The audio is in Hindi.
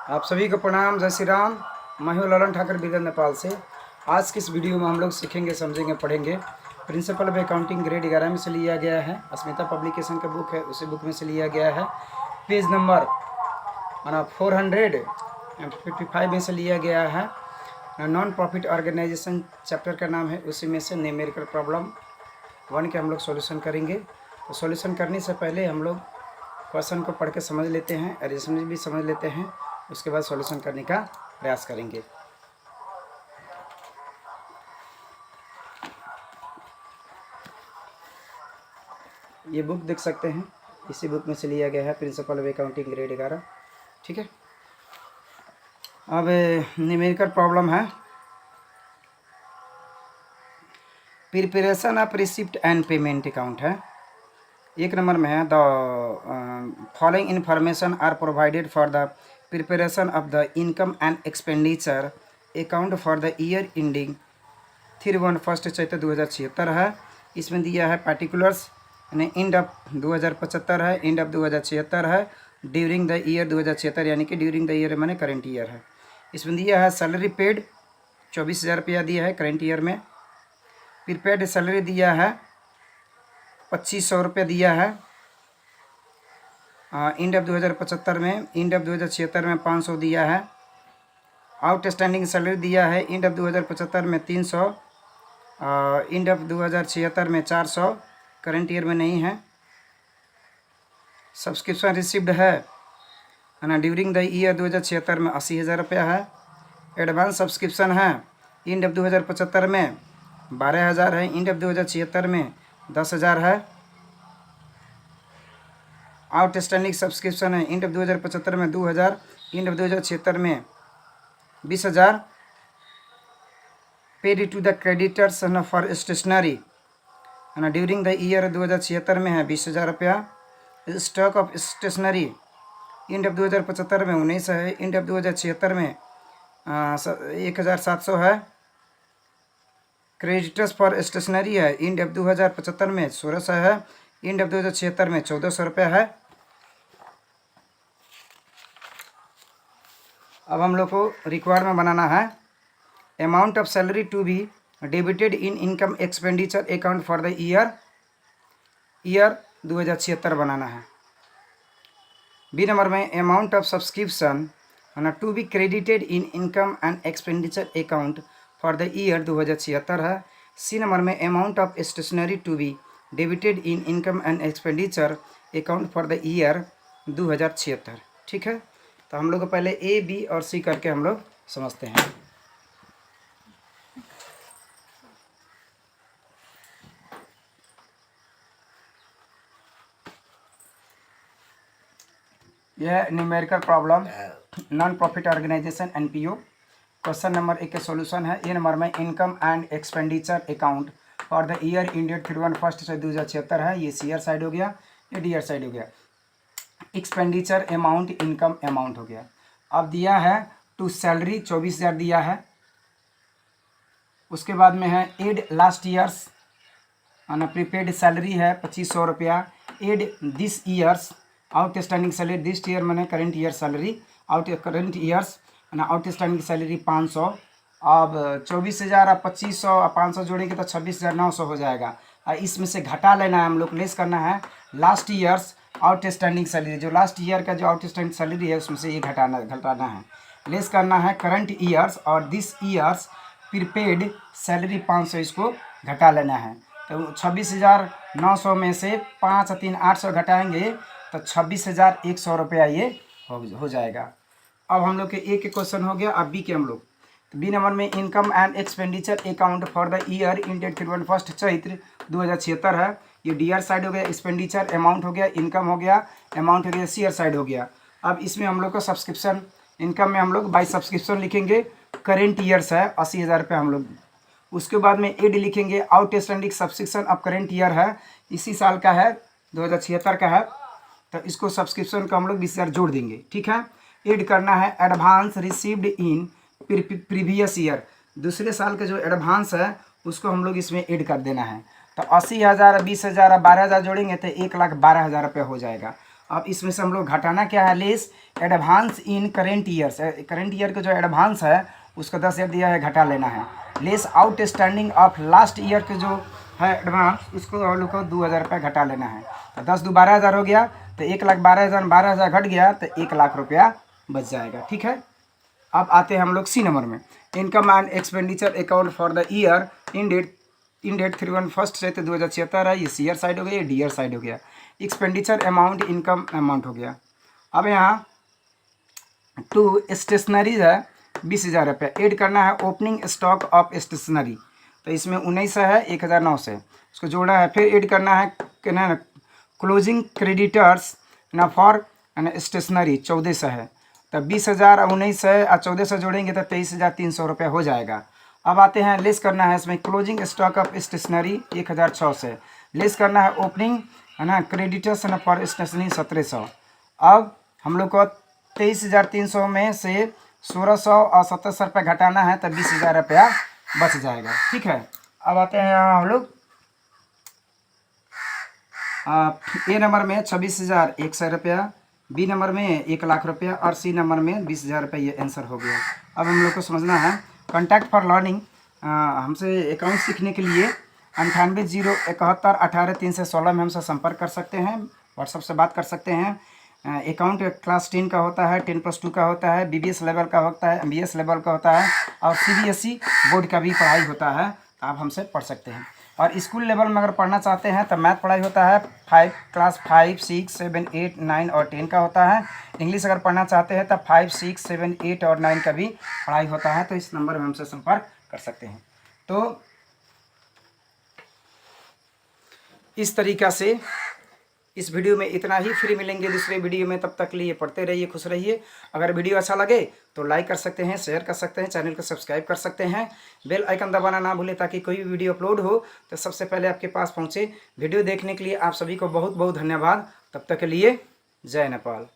आप सभी को प्रणाम, जय श्री राम। मैं हूँ ललन ठाकर बिगड़ नेपाल से। आज की इस वीडियो में हम लोग सीखेंगे, समझेंगे, पढ़ेंगे। प्रिंसिपल ऑफ अकाउंटिंग ग्रेड 11 में से लिया गया है। अस्मिता पब्लिकेशन का बुक है, उसी बुक में से लिया गया है। पेज नंबर 455 में से लिया गया है। नॉन प्रॉफिट ऑर्गेनाइजेशन चैप्टर का नाम है, उसी में से न्यूमेरिकल प्रॉब्लम 1 के हम लोग सॉल्यूशन करेंगे। तो सॉल्यूशन करने से पहले हम लोग क्वेश्चन को पढ़ के समझ लेते हैं, अरेंजमेंट भी समझ लेते हैं, उसके बाद सॉल्यूशन करने का प्रयास करेंगे। ये बुक देख सकते हैं, इसी बुक में से लिया गया है, प्रिंसिपल ऑफ अकाउंटिंग ग्रेड 11। ठीक है, अब न्यूमेरिकल प्रॉब्लम है। Preparation of receipt and payment account है। 1 नंबर में है, the following information are provided for the preparation of the income and expenditure account for the year ending 31/1/2076 है। इसमें दिया है पार्टिकुलर्स, यानी एंड ऑफ 2075 है, एंड ऑफ 2076 है, ड्यूरिंग द ईयर 2076 यानी कि ड्यूरिंग द ईयर मैंने करेंट ईयर है। इसमें दिया है सैलरी पेड 24,000 रुपया दिया है करेंट ईयर में। प्रीपेड सैलरी दिया है 2500 रुपये दिया है एंड ऑफ 2075 में। एंड ऑफ 2076 में 500 दिया है। आउटस्टैंडिंग सैलरी दिया है एंड ऑफ 2075 में 300, एंड ऑफ 2076 में 400, करंट ईयर में नहीं है। सब्सक्रिप्शन रिसिव्ड है ना ड्यूरिंग द ईयर 2076 में 80,000 रुपया है। एडवांस सब्सक्रिप्शन है एंड ऑफ 2075 में 12,000 है, एंड ऑफ 2076 में 10,000 है। आउटस्टैंडिंग सब्सक्रिप्शन है एंड ऑफ 2075 में 2,000, एंड ऑफ 2076 में 20,000। पेड टू द क्रेडिटर्स है ना फॉर स्टेशनरी है ना ड्यूरिंग द ईयर 2076 में है 20,000 रुपया। Stock of stationery end of 2075 में 19 है, एंड ऑफ 2076 में 1,700 है। क्रेडिटर्स फॉर स्टेशनरी है एंड ऑफ 2075 में 1,600 है, एंड ऑफ 2076 में 1,400 रुपया है। अब हम लोग को रिक्वायर्ड में बनाना है amount of salary to be debited in income expenditure account for the year 2076 बनाना है। बी नंबर में अमाउंट ऑफ सब्सक्रिप्शन है ना to be credited in income and expenditure account for the year 2076 है। सी नंबर में amount of stationery to be debited in income and expenditure account for the year 2076। ठीक है, तो हम लोग को पहले ए, बी और सी करके हम लोग समझते हैं। यह numerical problem non profit organisation NPO. Question number 1 के सॉल्यूशन है। ए नंबर में income and expenditure account for the year ended 31/1/2076 है। ये सी आर साइड हो गया, ये डी आर साइड हो गया। एक्सपेंडिचर अमाउंट, इनकम अमाउंट हो गया। अब दिया है टू सैलरी 24,000 दिया है। उसके बाद में है एड लास्ट ईयर्स ना प्रीपेड सैलरी है 2,500 रुपया। Add this years outstanding salary, this year मैंने current year salary, current years ना आउटस्टैंडिंग सैलरी 500। अब 24,000 और 2,500 और 500 जोड़ेंगे तो 26,900 हो जाएगा। और इसमें से घटा लेना है, हम लोग लेस करना है लास्ट ईयर्स आउटस्टैंडिंग सैलरी। जो लास्ट ईयर का जो आउटस्टैंडिंग सैलरी है उसमें से ये घटाना है। लेस करना है करंट ईयर्स और दिस ईयर्स प्रीपेड सैलरी 500, इसको घटा लेना है। तो 26,900 में से 5 और 3 800 घटाएंगे तो 26,100 रुपया ये हो जाएगा। अब हम लोग के ए के क्वेश्चन हो गया। अब बी के हम लोग, तो बी नंबर में income and expenditure account for the year ended 31/1/2076 है। ये डी आर साइड हो गया, एक्सपेंडिचर अमाउंट हो गया, इनकम हो गया, अमाउंट हो गया, सी आर साइड हो गया। अब इसमें हम लोग का सब्सक्रिप्शन, इनकम में हम लोग बाई सब्सक्रिप्शन लिखेंगे, करेंट ईयर्स है 80,000 रुपये हम लोग। उसके बाद में एड लिखेंगे, आउटस्टैंडिंग सब्सक्रिप्शन अब करेंट ईयर है, इसी साल का है, 2076 का है, तो इसको सब्सक्रिप्शन का हम लोग 20,000 जोड़ देंगे। ठीक है, एड करना है advance received in previous year, दूसरे साल का जो एडवांस है उसको हम लोग इसमें ऐड कर देना है। तो 80,000, 20,000 और 12,000 जोड़ेंगे तो 1,12,000 रुपये हो जाएगा। अब इसमें से हम लोग घटाना क्या है, less advance in current years, current year का जो एडवांस है उसको 10,000 दिया है, घटा लेना है। Less outstanding of last year के जो है एडवांस, उसको हम लोग को 2,000 रुपये घटा लेना है। तो 10 दो 12,000 हो गया, तो 1,12,000, 12,000 घट गया तो 1,00,000 रुपया बच जाएगा। ठीक है, अब आते हैं हम लोग सी नंबर में। Income and expenditure account for the year ended 31 से तो 2076 है, ये सी ईयर साइड हो गया, ये डी ईयर साइड हो गया। एक्सपेंडिचर अमाउंट इनकम अमाउंट हो गया। अब यहाँ टू स्टेशनरीज है 20,000 रुपये ऐड करना है। ओपनिंग स्टॉक ऑफ स्टेशनरी, तो इसमें 19 है 1,009 से, उसको जोड़ना है। फिर ऐड करना है ना क्लोजिंग क्रेडिटर्स ना फॉर स्टेशनरी 1,400 है, तो 20,000 और 19 है और 1,400 जोड़ेंगे तो 23,300 रुपये हो जाएगा। अब आते हैं लेस करना है इसमें क्लोजिंग स्टॉक ऑफ स्टेशनरी 1,006 से, लेस करना है ओपनिंग है ना क्रेडिटर्स ना फॉर स्टेशनरी 1,700। अब हम लोग को 23,300 में से 1,600 और 77 रुपये घटाना है, तो 20,000 रुपया बच जाएगा। ठीक है, अब आते हैं यहाँ हम लोग ए नंबर में 26,100 रुपया, बी नंबर में 1,00,000 रुपया और सी नंबर में 20,000 रुपये, ये आंसर हो गया। अब हम लोग को समझना है कॉन्टैक्ट फॉर लर्निंग, हमसे अकाउंट सीखने के लिए 9801718316 में हमसे संपर्क कर सकते हैं, व्हाट्सएप से बात कर सकते हैं। अकाउंट क्लास 10 का होता है, 10+2 का होता है, BBS लेवल का होता है, MBS लेवल का होता है और CBSE बोर्ड का भी पढ़ाई होता है, तो आप हमसे पढ़ सकते हैं। और स्कूल लेवल में अगर पढ़ना चाहते हैं तो मैथ पढ़ाई होता है, क्लास 5, 6, 7, 8, 9 और 10 का होता है। इंग्लिश अगर पढ़ना चाहते हैं तो 5, 6, 7, 8 और 9 का भी पढ़ाई होता है, तो इस नंबर में हमसे संपर्क कर सकते हैं। तो इस तरीक़ा से इस वीडियो में इतना ही, फ्री मिलेंगे दूसरे वीडियो में, तब तक लिए पढ़ते रहिए, खुश रहिए। अगर वीडियो अच्छा लगे तो लाइक कर सकते हैं, शेयर कर सकते हैं, चैनल को सब्सक्राइब कर सकते हैं, बेल आइकन दबाना ना भूलें ताकि कोई भी वीडियो अपलोड हो तो सबसे पहले आपके पास पहुंचे। वीडियो देखने के लिए आप सभी को बहुत बहुत धन्यवाद। तब तक के लिए जय नेपाल।